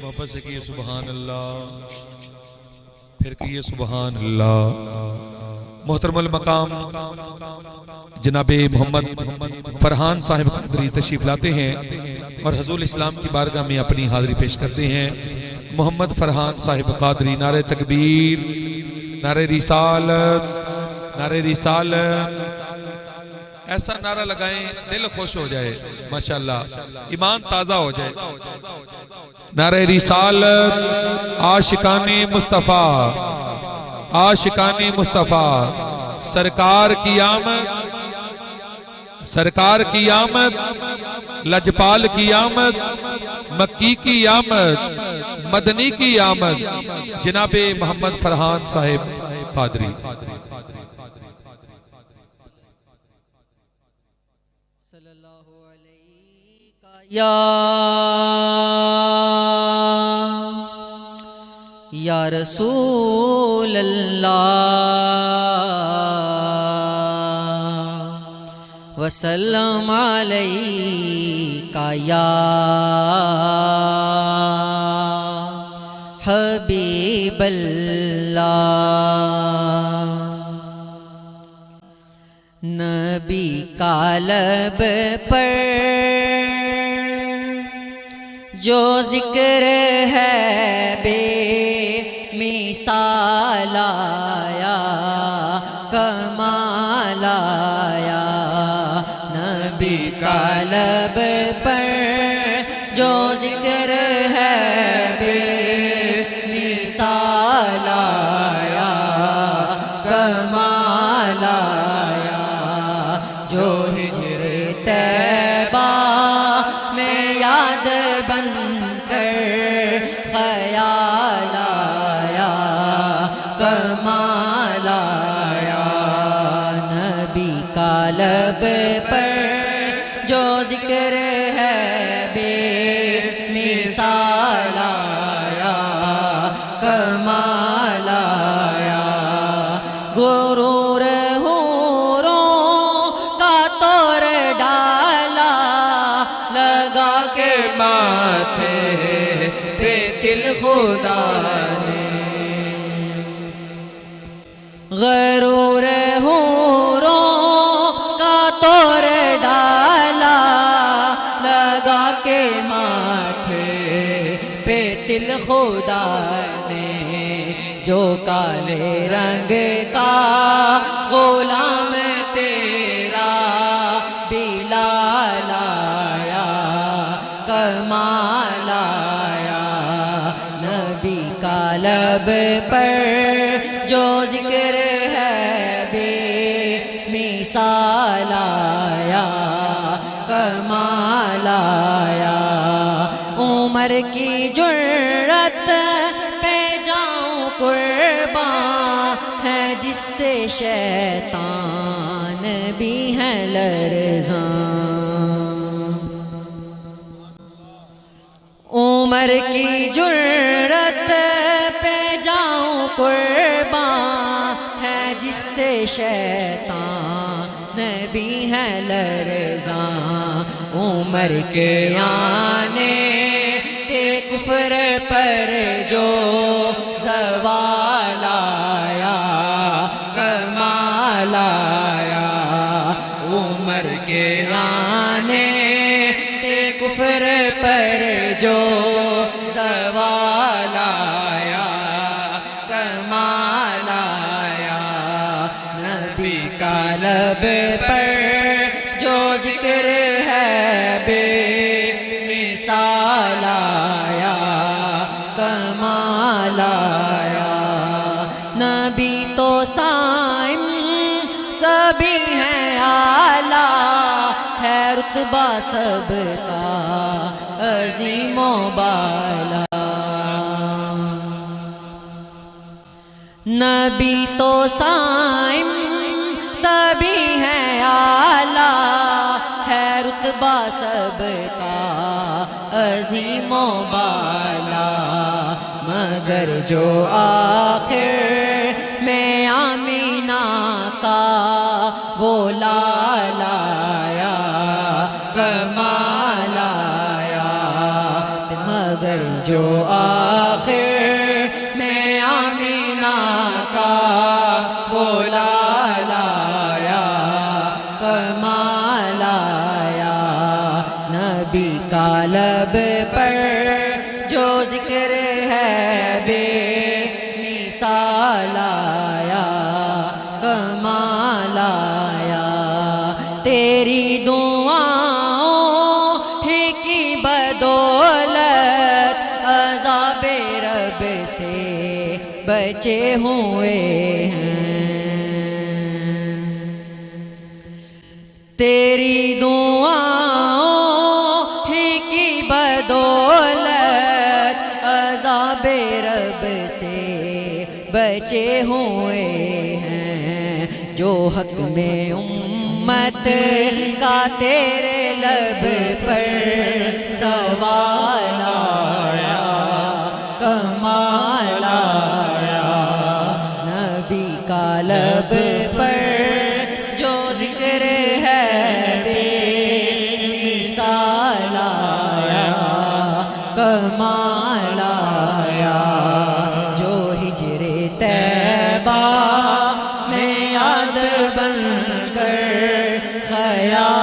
محبت سے کہیے سبحان اللہ، پھر کہیے سبحان اللہ۔ محترم المقام جناب محمد فرحان صاحب قادری تشریف لاتے ہیں اور حضور اسلام کی بارگاہ میں اپنی حاضری پیش کرتے ہیں۔ محمد فرحان صاحب قادری، نعرہ تکبیر، نعرہ رسالت، نعرہ رسالت، ایسا نعرہ لگائیں دل خوش ہو جائے، ماشاءاللہ ایمان تازہ ہو جائے۔ نعرہ رسالت، عاشقان مصطفیٰ، عاشقان مصطفیٰ، سرکار کی آمد، سرکار کی آمد، لجپال کی آمد، مکی کی آمد، مدنی کی آمد، جناب محمد فرحان صاحب قادری۔ صلی اللہ علیہ یا رسول اللہ وسلم علیکہ یا حبیب اللہ۔ نبی کا لب پر جو ذکر ہے بے مثال آیا، کمال آیا۔ نبی کا لب پر جو ذکر ہے بے مثال آیا، کمال آیا۔ جو ہجر طیبہ میں یاد بن کر خیال آیا، کمال آیا۔ نبی کا لب پر جو ذکر ہے بے مثال آیا، کمال آیا۔ غرور ماتھے پہ دل خدا نے، غرور حوروں کا توڑ ڈالا، لگا کے ماتھے پہ دل خدا نے۔ جو کالے رنگ کا غلام تیرا بلال آیا، کمال آیا۔ نبی کا لب پر جو ذکر ہے بے مثال آیا، کمال آیا۔ عمر کی جرأت پہ جاؤں قرباں ہے، جس سے شیطان بھی ہے لرزاں۔ عمر کی جرأت پہ جاؤں قرباں ہے، جس سے شیطان بھی ہے لرزاں۔ عمر کے آنے سے کفر پر جو زوال آیا، کمال آیا۔ عمر کے آنے سے کفر پر جو زوال آیا، کمال آیا۔ نبی کا لب پر جو ذکر ہے بے مثال آیا، کمال آیا۔ نبی تو صائم سبھی ہیں اعلیٰ، ہے رتبہ سب کا عظیم و بالا۔ نبی تو صائم سبھی ہیں اعلیٰ، ہے رتبہ سب کا عظیم و بالا۔ مگر جو آخر میں آمینہ کا وہ لال آیا، کمال آیا۔ مگر جو آخر میں آمینہ کا بولا لایا کمال آیا نبی کا لب پر جو ذکر ہے بے مثال آیا کمال آیا تیری دعاؤں ہی کی بدولت عذاب رب سے بچے ہوئے ہیں تیری دعاؤں ہی کی بدولت عذاب رب سے بچے ہوئے ہیں جو حق میں امت کا تیرے لب پر سوال آیا کمال آیا نبی کا لب پر جو ذکر ہے بے مثال آیا کمال آیا جو ہجر طیبہ میں یاد بن کر خیال